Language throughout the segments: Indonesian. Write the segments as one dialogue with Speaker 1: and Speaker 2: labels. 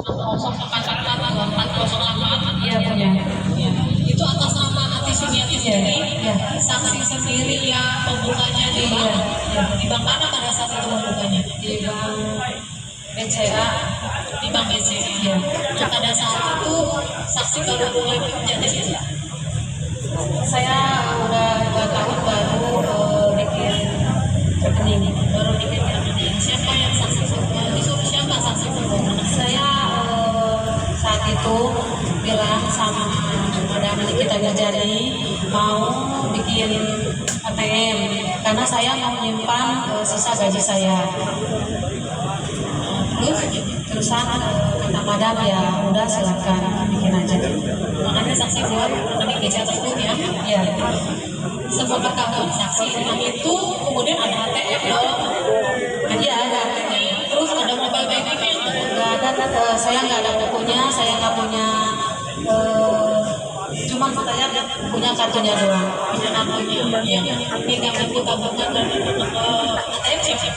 Speaker 1: 044 iya punya.
Speaker 2: Ya, itu atas nama Ati Sumiati sendiri.
Speaker 1: Iya.
Speaker 2: Saksi sendiri ya pembukanya di bank.
Speaker 1: Iya.
Speaker 2: Di bank mana pada saat itu pembukanya?
Speaker 1: Di bank BCA.
Speaker 2: Di bank BCA.
Speaker 1: Iya.
Speaker 2: Nah, pada saat itu saksi baru mulai bekerja di situ.
Speaker 1: Saya udah 2 tahun baru bikin rekening.
Speaker 2: Siapa yang saksi? Disuruh siapa saksi pembukanya?
Speaker 1: Saya saat itu bilang sama Madam Nikita Mirjani mau bikin ATM karena saya mau menyimpan sisa gaji saya. Terusan kata Madam ya udah silakan bikin aja.
Speaker 2: Makanya saksi buat rekening BCA tersebut ya.
Speaker 1: Iya.
Speaker 2: Semua ketahuan saksi itu kemudian ada ATM dong.
Speaker 1: Iya ada.
Speaker 2: Terus ada mobile banking
Speaker 1: Nggak ada, saya nggak ada bukunya, saya nggak punya, cuma saya punya kartunya doang.
Speaker 2: punya namanya yang pegang buku tabungan dan ATM siapa?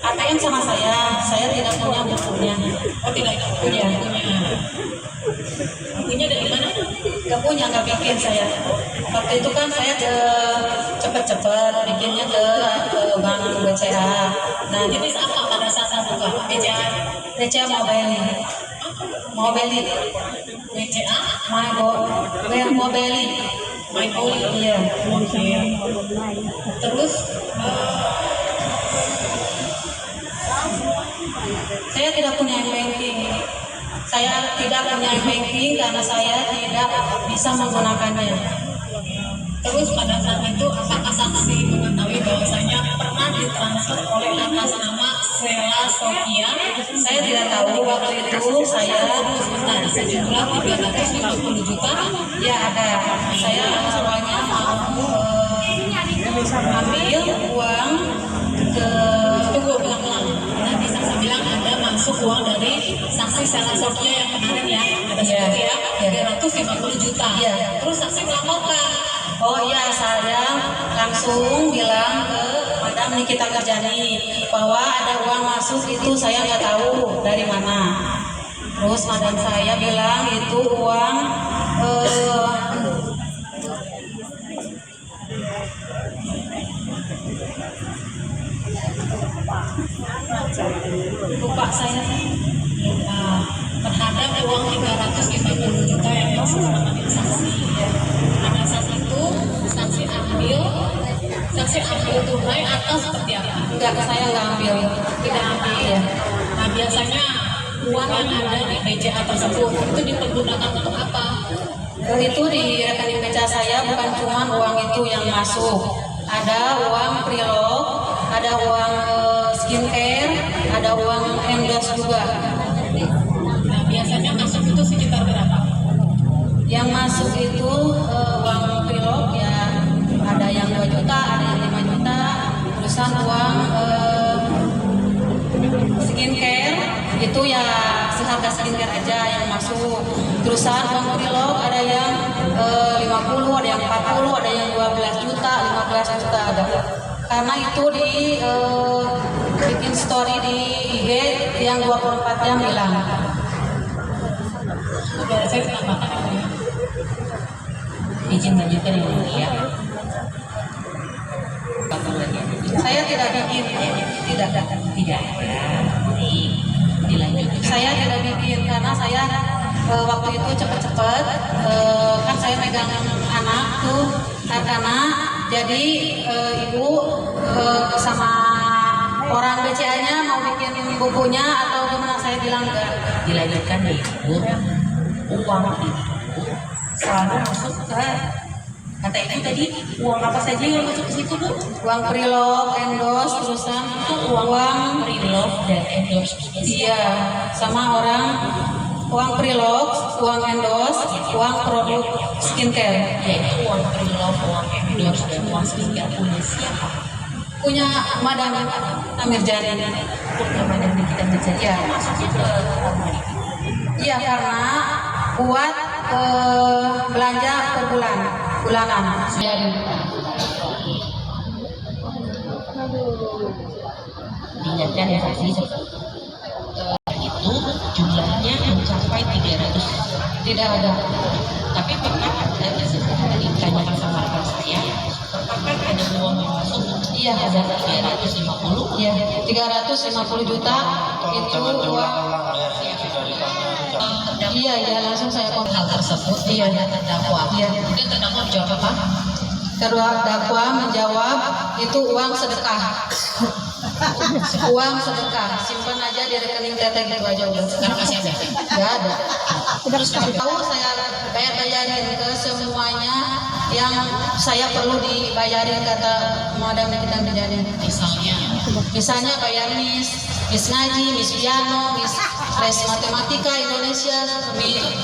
Speaker 1: ATM sama saya tidak punya bukunya.
Speaker 2: Oh tidak punya
Speaker 1: Iya.
Speaker 2: Bukunya dari mana?
Speaker 1: Nggak punya, nggak bikin saya. Waktu itu kan saya cepet-cepet bikinnya ke bank BCA. Nah,
Speaker 2: Jenis apa pada saat buka? BCA
Speaker 1: BCA Mobile
Speaker 2: BCA
Speaker 1: Mobile.
Speaker 2: My Goal.
Speaker 1: Iya.
Speaker 2: Terus
Speaker 1: Saya tidak punya banking. Saya tidak punya banking karena saya tidak bisa menggunakannya.
Speaker 2: terus pada saat itu apakah saksi mengetahui bahwasanya pernah ditransfer oleh atas nama Sela Sofia?
Speaker 1: Saya tidak tahu waktu itu saya
Speaker 2: Sebentar, sejumlah 350 juta.
Speaker 1: ya ada. Saya soalnya mau ambil uang ke
Speaker 2: Tunggu pelan-pelan. Tadi saksi bilang ada masuk uang dari saksi Sela Sofia yang kemarin ya, ada
Speaker 1: Iya.
Speaker 2: segitu ya,
Speaker 1: Iya.
Speaker 2: 350 juta.
Speaker 1: Iya.
Speaker 2: Terus saksi melaporkan.
Speaker 1: Oh iya, saya langsung bilang ke Madam Nikita Mirjani bahwa ada uang masuk itu saya nggak tahu dari mana. Terus Madam saya bilang itu uang lupa saya.
Speaker 2: Nah, terhadap uang 350 juta yang masuk ke rekening saksi. Pada saat itu saksi ambil tunai atau seperti apa?
Speaker 1: Enggak, saya nggak ambil.
Speaker 2: Tidak ambil.
Speaker 1: Ya.
Speaker 2: Nah biasanya uang yang ada di BCA tersebut itu dipergunakan untuk apa?
Speaker 1: Itu di rekening BCA saya bukan cuma uang itu yang masuk. Ada uang Prilog, ada uang skincare, ada uang endorse juga.
Speaker 2: Nah biasanya masuk itu sekitar berapa?
Speaker 1: Yang masuk itu uang Prilog ya ada yang 2 juta, ada yang 5 juta. Terusan uang skincare itu ya seharga skincare aja yang masuk. Terusan uang Prilog ada yang 50, ada yang 40, ada yang 12 juta, 15 juta ada. Karena itu di bikin story di IG yang 24 jam hilang.
Speaker 2: Biar saya tambahkan ya.
Speaker 3: Izin lanjutkan yang mulia.
Speaker 1: Saya tidak bikin, tidak.
Speaker 3: Tidak ya. Baik, dilanjutkan.
Speaker 1: Saya tidak bikin karena saya waktu itu cepet-cepet kan saya megang anak tuh anak, jadi ibu sama orang BCA-nya mau bikin bukunya atau gimana, saya bilang enggak.
Speaker 3: Dilanjutkan nih, Bu. Uang itu selalu masuk ke kata itu tadi, uang apa saja yang masuk ke situ, Bu?
Speaker 1: Uang Prilog, endorse, terusan itu uang
Speaker 3: Pre-love dan endorse.
Speaker 1: iya sama uang Prilog, uang endorse, uang produk skincare.
Speaker 3: Yaitu uang pre-love, uang endorse dan uang skincare punya siapa?
Speaker 1: Punya Madam Mirjani.
Speaker 3: Punya Madam Nikita Mirjani.
Speaker 1: Ya.
Speaker 3: Masuknya ke uang ini.
Speaker 1: Iya karena buat belanja per bulanan.
Speaker 3: Diingatkan ya saksi itu jumlahnya sampai 300.
Speaker 1: Tidak ada.
Speaker 3: Tapi pernah ada tadi tanyakan sama rekan saya, pernah ada uang yang masuk?
Speaker 1: Iya,
Speaker 3: Ada
Speaker 1: ada.
Speaker 3: 350.
Speaker 1: Iya, 350 juta itu uang. Iya, iya, langsung saya kontak.
Speaker 2: Hal tersebut
Speaker 1: Iya.
Speaker 2: kepada terdakwa.
Speaker 1: Iya.
Speaker 2: Kemudian terdakwa menjawab apa?
Speaker 1: Terdakwa menjawab itu uang sedekah. Uang sedekah, simpan aja di rekening teteh gitu aja udah.
Speaker 2: Sekarang masih ada.
Speaker 1: Gak ada. Tahu saya bayarin ke semuanya yang saya perlu dibayarin kata Madam Nikita Mijani. Misalnya bayar Miss ngaji, Miss piano, Miss les matematika Indonesia,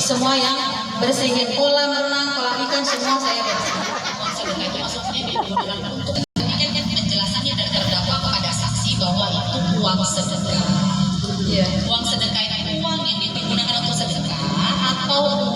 Speaker 1: semua yang bersihin kolam renang, kolam ikan semua saya bersihin.
Speaker 2: Sedekah itu maksudnya digunakan untuk penjelasannya dari terdakwa kepada saksi bahwa itu uang sedekah.
Speaker 1: Iya.
Speaker 2: Uang sedekah itu uang yang digunakan untuk sedekah atau